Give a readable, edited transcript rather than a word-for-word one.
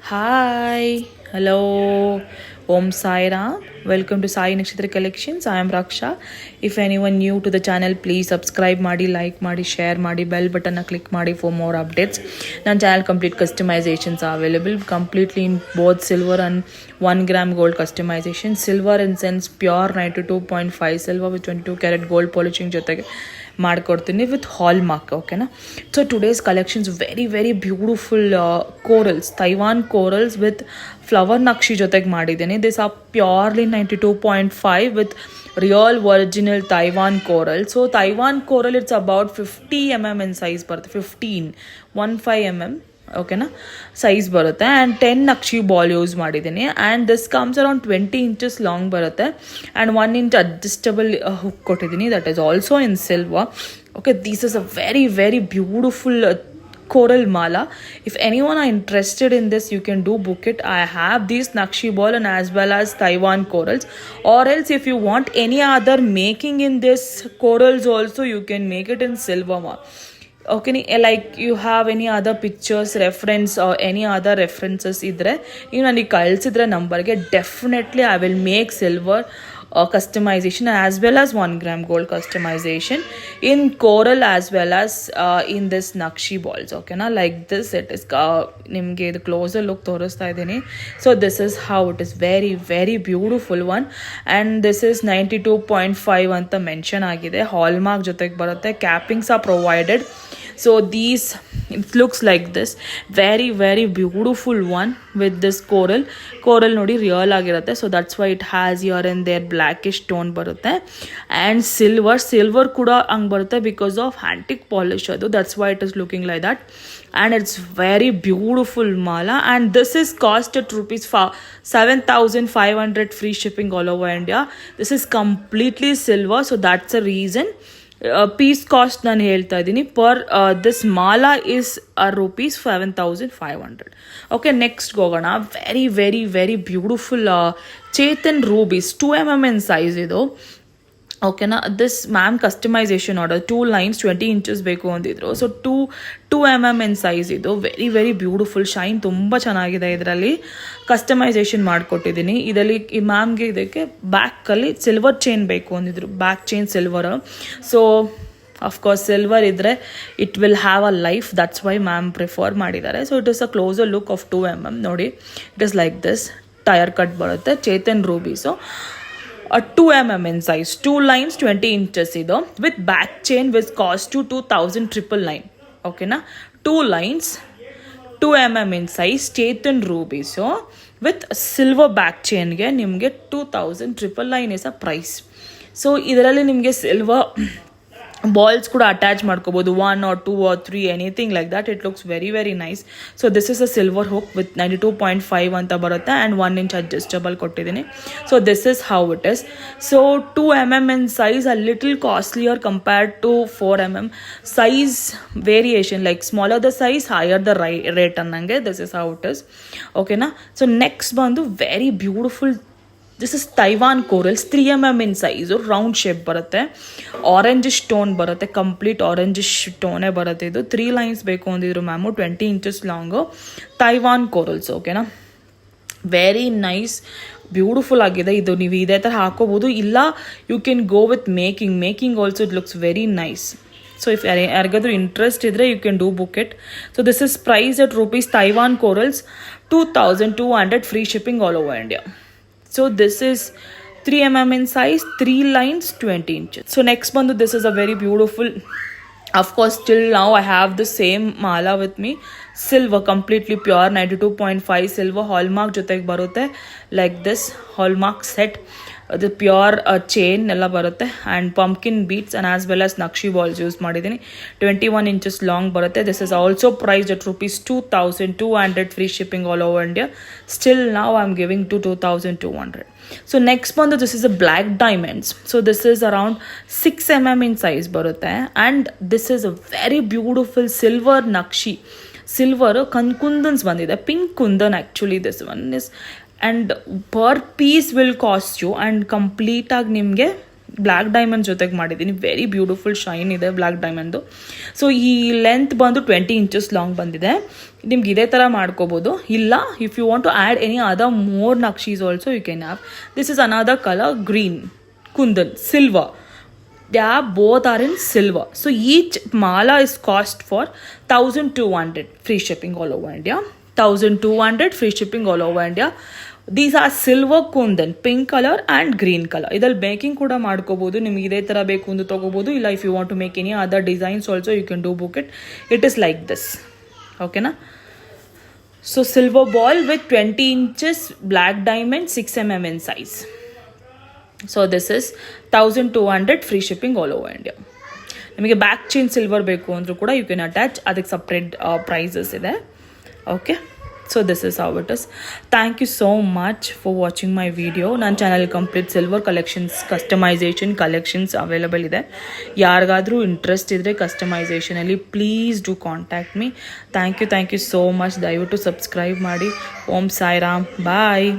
Hi, hello, Om Sai Ram. Welcome to Sai Nakshatra Collections. I am Raksha. If anyone new to the channel, please subscribe ಮಾಡಿ, like ಮಾಡಿ, share ಮಾಡಿ, bell button click ಮಾಡಿ for more updates. ನನ್ನ channel complete customizations are available completely in both silver and 1 gram gold customization. Silver in sense pure 92.5 silver with 22 karat gold polishing ಜೊತೆಗೆ ಮಾಡ್ಕೊಡ್ತೀನಿ with hallmark. ಓಕೆನಾ. So today's collections very beautiful corals, Taiwan corals with flower ನಕ್ಷಿ ಜೊತೆಗೆ ಮಾಡಿದ್ದೀನಿ. This are purely 92.5 with real original Taiwan coral. So Taiwan coral it's about 50 mm in size ಬರುತ್ತೆ. 15 mm ಓಕೆನಾ size ಬರುತ್ತೆ. And 10 ನಕ್ಷಿ ball use ಮಾಡಿದ್ದೀನಿ. And this comes around 20 inches long ಬರುತ್ತೆ. And 1 inch adjustable hook ಕೊಟ್ಟಿದ್ದೀನಿ. That is also in silver. Okay, this is a very beautiful coral mala. If anyone are interested in this, you can do book it. I have these nakshi ball and as well as Taiwan corals, or else if you want any other making in this corals also, you can make it in silver ma. Okay, like you have any other pictures reference or any other references idre you ನನಗೆ ಕಳಿಸಿದ್ರೆ ನಂಬರ್ಗೆ definitely I will make silver customization as well as 1 gram gold customization in coral as well as in this nakshi balls. Okay na, like this it is nimge the closer look ತೋರಿಸ್ತಾ ಇದ್ದೀನಿ. So this is how it is, very beautiful one. And this is 92.5 ಅಂತ mention ಆಗಿದೆ. Hallmark ಜೊತೆಗೆ ಬರುತ್ತೆ. Cappings are provided. So these, it looks like this, very beautiful one with this coral ನೋಡಿ real ಆಗಿರುತ್ತೆ. So that's why it has here and there blackish tone ಬರುತ್ತೆ. And silver ಕೂಡ ಹಂಗೆ ಬರುತ್ತೆ ಬಿಕಾಸ್ ಆಫ್ ಆ್ಯಂಟಿಕ್ ಪಾಲಿಶ್ ಅದು. That's why it is looking like that. And it's very beautiful mala. And this is cost at rupees 7,500 free shipping all over India. This is completely silver, so that's a reason piece cost ನಾನು ಹೇಳ್ತಾ ಇದ್ದೀನಿ. Per this ಮಾಲಾ is rupees 7,500. Okay, next ಹೋಗೋಣ. Very beautiful Chetan rubies 2 mm in size ಇದು. ಓಕೆನಾ. This ma'am customisation order 2 lines 20 inches ಬೇಕು ಅಂದಿದ್ರು. So 2 mm in size ಇದು. ವೆರಿ ಬ್ಯೂಟಿಫುಲ್ ಶೈನ್ ತುಂಬ ಚೆನ್ನಾಗಿದೆ. ಇದರಲ್ಲಿ ಕಸ್ಟಮೈಸೇಷನ್ ಮಾಡಿಕೊಟ್ಟಿದ್ದೀನಿ. ಇದರಲ್ಲಿ ಈ ಮ್ಯಾಮ್ಗೆ ಇದಕ್ಕೆ ಬ್ಯಾಕಲ್ಲಿ ಸಿಲ್ವರ್ ಚೈನ್ ಬೇಕು ಅಂದಿದ್ರು. Back chain silver. So of course silver ಇದ್ದರೆ it will have a life. That's why ma'am prefer ಮಾಡಿದ್ದಾರೆ. So it is a closer look of 2 mm. ನೋಡಿ, it is like this. Tyre cut ಬರುತ್ತೆ. Chetan ರೂಬೀಸು 2 mm in size, 2 lines 20 inches ಇದು with back chain with cost to 2,999. ಓಕೆನಾ. 2 lines 2 mm in size Chetan ರೂಬೀಸು with silver back chainಗೆ ನಿಮಗೆ 2,999 is a price. So ಇದರಲ್ಲಿ ನಿಮಗೆ silver balls ಕೂಡ attach ಮಾಡ್ಕೋಬೋದು. 1 or 2 or 3 anything like that. It looks very nice. So this is a silver hook with 92.5 ಅಂತ ಬರುತ್ತೆ. And 1 inch adjustable ಕೊಟ್ಟಿದ್ದೀನಿ. So this is how it is. So 2 mm in size a little costlier compared to 4 mm. Size variation, like smaller the size higher the rate ಅನ್ನಂಗೆ. This is how it is. ಓಕೆನಾ. So next ಬಂದು very beautiful. This is Taiwan corals 3 mm in size. Round shape ಬರುತ್ತೆ. Orangish tone ಬರುತ್ತೆ. Complete orangish ಟೋನೇ ಬರುತ್ತೆ. ಇದು 3 lines ಬೇಕು ಅಂದಿದ್ರು ma'am. 20 inches long Taiwan corals. ಓಕೆನಾ. ವೆರಿ ನೈಸ್, ಬ್ಯೂಟಿಫುಲ್ ಆಗಿದೆ. ಇದು ನೀವು ಇದೇ ಥರ ಹಾಕೋಬೋದು. ಇಲ್ಲ you can go with making also. It looks very nice. So if ಯಾರಿಗಾದ್ರೂ ಇಂಟ್ರೆಸ್ಟ್ ಇದ್ದರೆ you can do book it. So this is price at rupees Taiwan corals 2,200 free shipping all over India. So this is 3 mm in size, 3 lines 20 inches. So next ಬಂದು this is a very beautiful, of course till now I have the same mala with me. Silver, completely pure 92.5 silver hallmark ಜೊತೆಗೆ ಬರುತ್ತೆ. Like this hallmark set. ಅದು pure chain ಎಲ್ಲ ಬರುತ್ತೆ. And pumpkin beads and as well as ನಕ್ಷಿ balls use ಮಾಡಿದ್ದೀನಿ. 21 inches long ಬರುತ್ತೆ. This is also priced at rupees 2,200 free shipping all over India. Still ನಾವು I am giving to 2,200. So next ಬಂದು this is a black diamonds. So this is around 6 mm in size ಬರುತ್ತೆ. And this is a very beautiful silver ನಕ್ಷಿ. Silver kundans ಬಂದಿದೆ. Pink kundan actually this one is. And per piece will cost you. And ಕಂಪ್ಲೀಟಾಗಿ ನಿಮಗೆ black diamond ಜೊತೆಗೆ ಮಾಡಿದ್ದೀನಿ. Very beautiful shine ಇದೆ black diamond. So ಈ length ಬಂದು 20 inches ಲಾಂಗ್ ಬಂದಿದೆ. ನಿಮ್ಗೆ ಇದೇ ಥರ ಮಾಡ್ಕೋಬೋದು. ಇಲ್ಲ if you want to add any other more ನಕ್ಷೀಸ್ also you can have. This is another colour green kundan silver. both are in silver. So each mala is cost for 1200 free shipping all over India. 1200 free shipping all over India. These are silver kundan, pink color and green color. Idal making kuda madkobodu. Nimage ide tara beku andu tagobodu. Illa if you want to make any other designs also you can do book it. It is like this. Okay na? So silver ball with 20 inches black diamond 6 mm in size. So this is 1200 free shipping all over India. ನಿಮಗೆ back chain silver ಬೇಕು ಅಂದರೂ ಕೂಡ you can attach. ಅದಕ್ಕೆ separate prices ಇದೆ. Okay, so this is how it is. Thank you so much for watching my video. ನನ್ನ channel complete silver collections, customisation collections available ಇದೆ. ಯಾರಿಗಾದರೂ ಇಂಟ್ರೆಸ್ಟ್ ಇದ್ದರೆ ಕಸ್ಟಮೈಸೇಷನಲ್ಲಿ please do contact me. Thank you so much. ದಯವಿಟ್ಟು subscribe ಮಾಡಿ. ಓಂ ಸಾಯಿರಾಮ್. ಬಾಯ್.